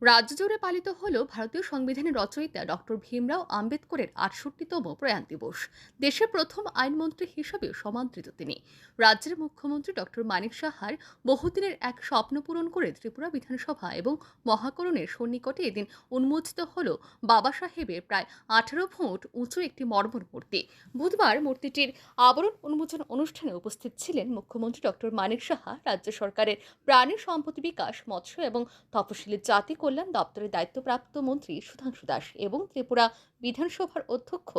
রাজ্য জুড়ে পালিত হল ভারতীয় সংবিধানের রচয়িতা ডক্টর ভীমরাও আম্বেদকরের ৬৮তম প্রয়াণ দিবস। দেশের প্রথম আইনমন্ত্রী হিসেবে সমাদৃত তিনি। রাজ্যের মুখ্যমন্ত্রী ডক্টর মানিক সাহার বহুদিনের এক স্বপ্ন পূরণ করে ত্রিপুরা বিধানসভা এবং মহাকরণের সন্নিকটে এদিন উন্মোচিত হল বাবা সাহেবের প্রায় ১৮ ফুট উঁচু একটি মর্মর মূর্তি। বুধবার মূর্তিটির আবরণ উন্মোচন অনুষ্ঠানে উপস্থিত ছিলেন মুখ্যমন্ত্রী ডক্টর মানিক সাহা, রাজ্য সরকারের প্রাণী সম্পদ বিকাশ, মৎস্য এবং তপশিলি জাতি কল্যাণ দপ্তরের দায়িত্বপ্রাপ্ত মন্ত্রী সুধাংশু দাস এবং ত্রিপুরা বিধানসভার অধ্যক্ষ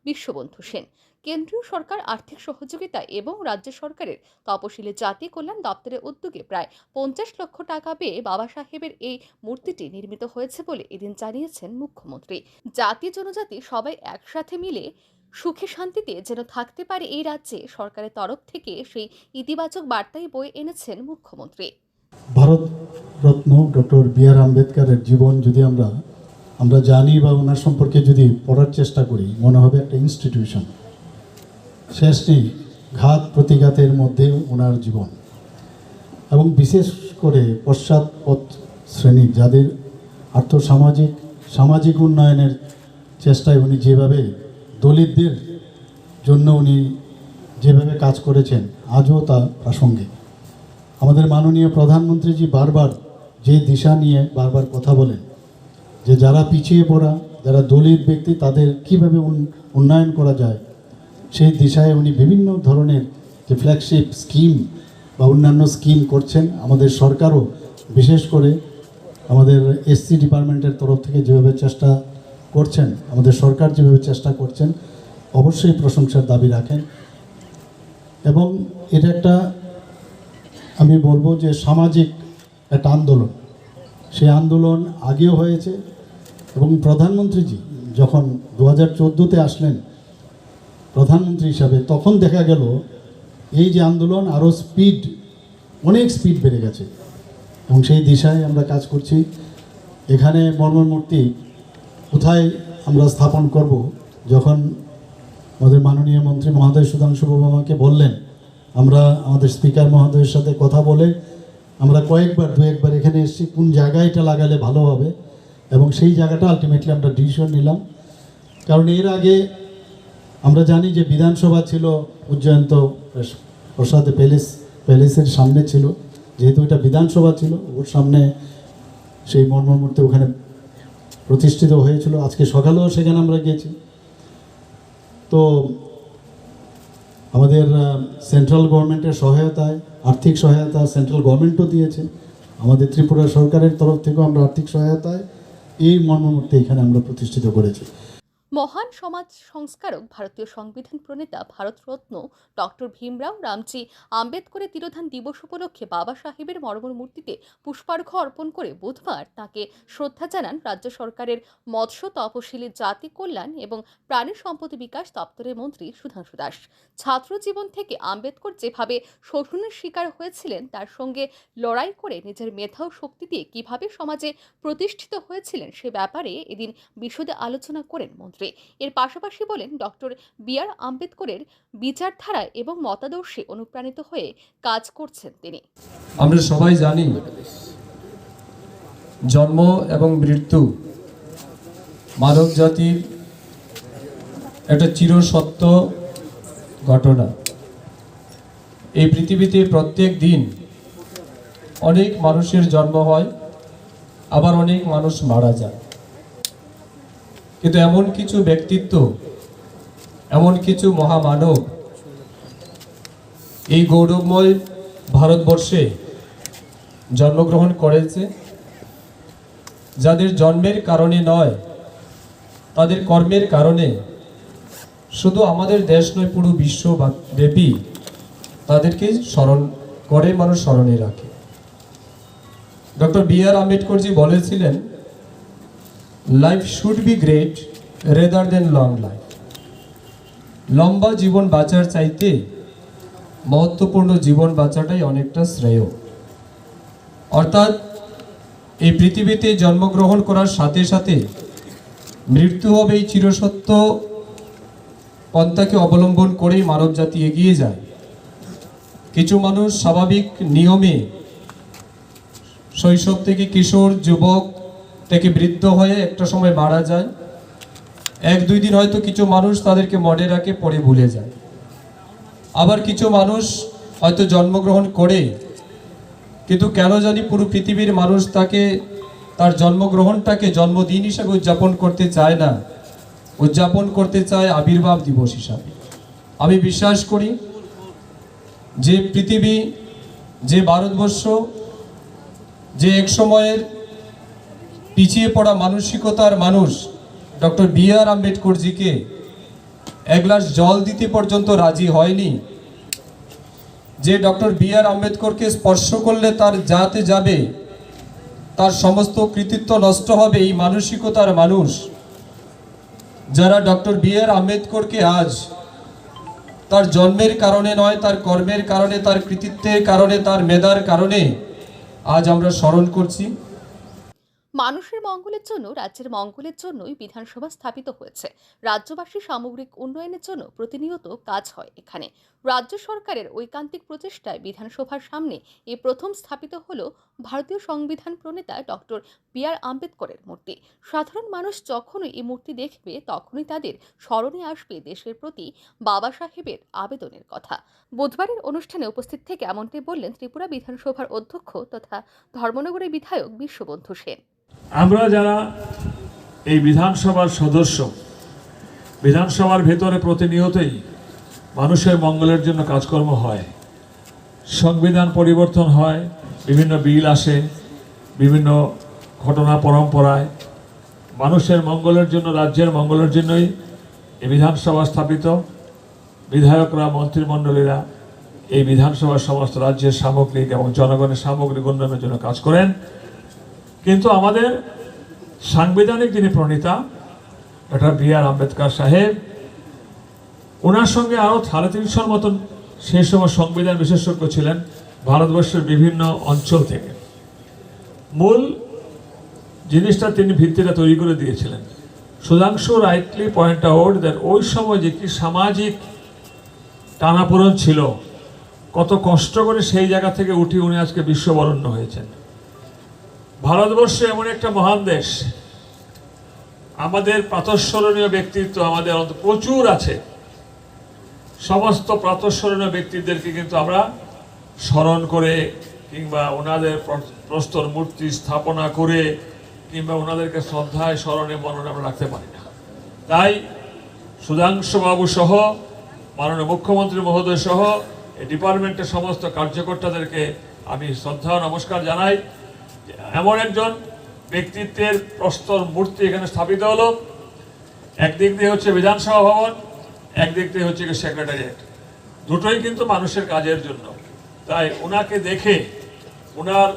বিশ্ববন্ধু সেন। কেন্দ্রীয় সরকার আর্থিক সহযোগিতা এবং রাজ্য সরকারের তপশিলি জাতি কল্যাণ দপ্তরের উদ্যোগে প্রায় ৫০ লক্ষ টাকা পেয়ে বাবা সাহেবের এই মূর্তিটি নির্মিত হয়েছে বলে এদিন জানিয়েছেন মুখ্যমন্ত্রী। জাতি জনজাতি সবাই একসাথে মিলে সুখে শান্তিতে যেন থাকতে পারে, এই রাজ্যে সরকারের তরফ থেকে সেই ইতিবাচক বার্তাই বয়ে এনেছেন মুখ্যমন্ত্রী। Bharat Ratna doctor B.R.. আম্বেদকরের জীবন যদি আমরা জানি বা ওনার সম্পর্কে যদি পড়ার চেষ্টা করি, মনে হবে একটা ইনস্টিটিউশন। শেষ নেই, ঘাত প্রতিঘাতের মধ্যে ওনার জীবন, এবং বিশেষ করে পশ্চাৎপদ শ্রেণীর যাদের সামাজিক উন্নয়নের চেষ্টায় উনি যেভাবে দলিতদের জন্য উনি যেভাবে কাজ করেছেন, আজও তা প্রাসঙ্গিক। আমাদের মাননীয় প্রধানমন্ত্রীজি বারবার যে দিশা নিয়ে বারবার কথা বলেন যে যারা পিছিয়ে পড়া, যারা দলিত ব্যক্তি, তাদের কিভাবে উন্নয়ন করা যায়, সেই দিশায় উনি বিভিন্ন ধরনের যে ফ্ল্যাগশিপ স্কিম বা অন্যান্য স্কিম করছেন। আমাদের সরকারও বিশেষ করে আমাদের এসসি ডিপার্টমেন্টের তরফ থেকে যেভাবে চেষ্টা করছেন, আমাদের সরকার যেভাবে চেষ্টা করছেন, অবশ্যই প্রশংসার দাবি রাখেন। এবং এটা একটা, আমি বলবো যে সামাজিক একটা আন্দোলন, সেই আন্দোলন আগেও হয়েছে। এবং প্রধানমন্ত্রীজি যখন 2014-তে আসলেন প্রধানমন্ত্রী হিসাবে, তখন দেখা গেল এই যে আন্দোলন আরও অনেক স্পিড বেড়ে গেছে, এবং সেই দিশায় আমরা কাজ করছি। এখানে মর্মর মূর্তি কোথায় আমরা স্থাপন করব, যখন আমাদের মাননীয় মন্ত্রী মহোদয় সুধাংশু বাবু আমাকে বললেন, আমরা আমাদের স্পিকার মহোদয়ের সাথে কথা বলে আমরা দু একবার এখানে এসেছি, কোন জায়গায় এটা লাগালে ভালো হবে, এবং সেই জায়গাটা আলটিমেটলি আমরা ডিসিশন নিলাম। কারণ এর আগে আমরা জানি যে বিধানসভা ছিল উজ্জয়ন্ত প্রসাদ প্যালেসের সামনে ছিল, যেহেতু এটা বিধানসভা ছিল, ওর সামনে সেই মর্মর মূর্তি ওখানে প্রতিষ্ঠিত হয়েছিল। আজকে সকালেও সেখানে আমরা গিয়েছি। তো আমাদের সেন্ট্রাল গভর্নমেন্টের সহায়তায়, আর্থিক সহায়তা সেন্ট্রাল গভর্নমেন্টও দিয়েছে, আমাদের ত্রিপুরা সরকারের তরফ থেকেও আমরা আর্থিক সহায়তায় এই মর্মমূর্তি এখানে আমরা প্রতিষ্ঠিত করেছি। মহান সমাজ সংস্কারক, ভারতীয় সংবিধান প্রণেতা, ভারতরত্ন ডক্টর ভীমরাও রামজি আম্বেদকরের তিরোধান দিবস উপলক্ষে বাবা সাহেবের মর্মর মূর্তিতে পুষ্পার্ঘ্য অর্পণ করে বুধবার তাকে শ্রদ্ধা জানান রাজ্য সরকারের মৎস্য, তপশিলি জাতি কল্যাণ এবং প্রাণী সম্পদ বিকাশ দপ্তরের মন্ত্রী সুধাংশু দাস। ছাত্র জীবন থেকে আম্বেদকর যেভাবে শোষণের শিকার হয়েছিলেন, তার সঙ্গে লড়াই করে নিজের মেধা ও শক্তি দিয়ে কিভাবে সমাজে প্রতিষ্ঠিত হয়েছিলেন, সে ব্যাপারে এদিন বিশদে আলোচনা করেন মন্ত্রী। এর পাশাপাশি বলেন, ডক্টর বি.আর. আম্বেদকরের বিচারধারা এবং মতাদর্শে অনুপ্রাণিত হয়ে কাজ করছেন তিনি। আমরা সবাই জানি জন্ম এবং মৃত্যু মানব জাতির একটা চিরসত্য ঘটনা। এই পৃথিবীতে প্রত্যেক দিন অনেক মানুষের জন্ম হয়, আবার অনেক মানুষ মারা যায়। কিন্তু এমন কিছু ব্যক্তিত্ব, এমন কিছু মহামানব এই গৌরবময় ভারতবর্ষে জন্মগ্রহণ করেছে, যাদের জন্মের কারণে নয়, তাদের কর্মের কারণে শুধু আমাদের দেশ নয়, পুরো বিশ্বব্যাপী তাদেরকে স্মরণ করে, মানুষ স্মরণে রাখে। Doctor B. আম্বেদকরজি বলেছিলেন, life should be great rather than long life. লম্বা জীবন বাঁচার চাইতে মহত্বপূর্ণ জীবন বাঁচাটাই অনেকটা শ্রেয়। অর্থাৎ এই পৃথিবীতে জন্মগ্রহণ করার সাথে সাথে মৃত্যু হবে, এই চিরসত্য পন্থাকে অবলম্বন করেই মানবজাতি এগিয়ে যায়। কিছু মানুষ স্বাভাবিক নিয়মে শৈশব থেকে কিশোর, যুবক থেকে বৃদ্ধ হয়ে একটা সময় মারা যায়। 1-2 দিন হয়তো কিছু মানুষ তাদেরকে মনে রাখে, পরে ভুলে যায়। আবার কিছু মানুষ হয়তো জন্মগ্রহণ করে, কিন্তু কেন জানি পুরো পৃথিবীর মানুষ তাকে, তার জন্মগ্রহণটাকে জন্মদিন হিসাবে উদযাপন করতে চায় না, উদযাপন করতে চায় আবির্ভাব দিবস হিসাবে। আমি বিশ্বাস করি যে পৃথিবী, যে ভারতবর্ষ, যে এক সময়ের পিছিয়ে পড়া মানসিকতার মানুষ ডক্টর বি.আর. আম্বেদকরজিকে এক গ্লাস জল দিতে পর্যন্ত রাজি হয়নি, যে ডক্টর বি.আর. আম্বেদকরকে স্পর্শ করলে তার জাতে যাবে, তার সমস্ত কৃতিত্ব নষ্ট হবে, এই মানসিকতার মানুষ যারা ডক্টর বি.আর. আম্বেদকরকে আজ তার জন্মের কারণে নয়, তার কর্মের কারণে, তার কৃতিত্বের কারণে, তার মেধার কারণে আজ আমরা স্মরণ করছি। মানুষের মঙ্গলের জন্য, রাজ্যের মঙ্গলের জন্যই বিধানসভা স্থাপিত হয়েছে। রাজ্যবাসীর সামগ্রিক উন্নয়নের জন্য প্রতিনিয়ত কাজ হয় এখানে। রাজ্য সরকারের ঐকান্তিক প্রচেষ্টায় বিধানসভার সামনে এই প্রথম স্থাপিত হল ভারতীয় সংবিধান প্রণেতা ডক্টর বি.আর. আম্বেদকরের মূর্তি। সাধারণ মানুষ যখনই এই মূর্তি দেখবে, তখনই তাদের স্মরণে আসবে দেশের প্রতি বাবা সাহেবের আবেদনের কথা। বুধবারের অনুষ্ঠানে উপস্থিত থেকে এমনটাই বললেন ত্রিপুরা বিধানসভার অধ্যক্ষ তথা ধর্মনগরের বিধায়ক বিশ্ববন্ধু সেন। আমরা যারা এই বিধানসভার সদস্য, বিধানসভার ভেতরে প্রতিনিয়তই মানুষের মঙ্গলের জন্য কাজকর্ম হয়, সংবিধান পরিবর্তন হয়, বিভিন্ন বিল আসে, বিভিন্ন ঘটনা পরম্পরায় মানুষের মঙ্গলের জন্য, রাজ্যের মঙ্গলের জন্যই এই বিধানসভা স্থাপিত। বিধায়করা, মন্ত্রিমণ্ডলীরা এই বিধানসভার সমস্ত রাজ্যের সামগ্রিক এবং জনগণের সামগ্রিক উন্নয়নের জন্য কাজ করেন। কিন্তু আমাদের সাংবিধানিক যিনি প্রণেতা ডক্টর বি.আর. আম্বেদকর সাহেব, ওনার সঙ্গে আরও 350 মতন সেই সময় সংবিধান বিশেষজ্ঞ ছিলেন ভারতবর্ষের বিভিন্ন অঞ্চল থেকে। মূল জিনিসটা তিনি ভিত্তিটা তৈরি করে দিয়েছিলেন। Sudhanshu rightly point out that ওই সময় যে কি সামাজিক টানাপোড়েন ছিল, কত কষ্ট করে সেই জায়গা থেকে উঠে উনি আজকে বিশ্ববরণ্য হয়েছেন। ভারতবর্ষ এমন একটা মহান দেশ, আমাদের প্রাতঃস্মরণীয় ব্যক্তিত্ব আমাদের প্রচুর আছে। সমস্ত প্রাতঃস্মরণীয় ব্যক্তিদেরকে কিন্তু আমরা স্মরণ করে কিংবা ওনাদের প্রস্তর মূর্তি স্থাপনা করে কিংবা ওনাদেরকে শ্রদ্ধায় স্মরণে মননে আমরা রাখতে পারি না। তাই সুধাংশুবাবু সহ, মাননীয় মুখ্যমন্ত্রী মহোদয় সহ এই ডিপার্টমেন্টের সমস্ত কার্যকর্তাদেরকে আমি শ্রদ্ধা ও নমস্কার জানাই। এমন একজন ব্যক্তিত্বের প্রস্তর মূর্তি এখানে স্থাপিত হলো। একদিক দিয়ে হচ্ছে বিধানসভা ভবন, একদিক দিয়ে হচ্ছে সেক্রেটারিয়েট, দুটোই কিন্তু মানুষের কাজের জন্য। তাই ওনাকে দেখে, ওনার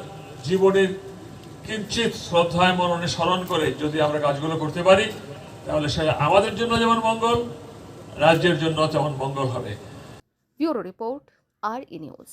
জীবনের কিঞ্চিত শ্রদ্ধায় মননে স্মরণ করে যদি আমরা কাজগুলো করতে পারি, তাহলে সেটা আমাদের জন্য যেমন মঙ্গল, রাজ্যের জন্য তেমন মঙ্গল হবে। ব্যুরো রিপোর্ট, আর ই নিউজ।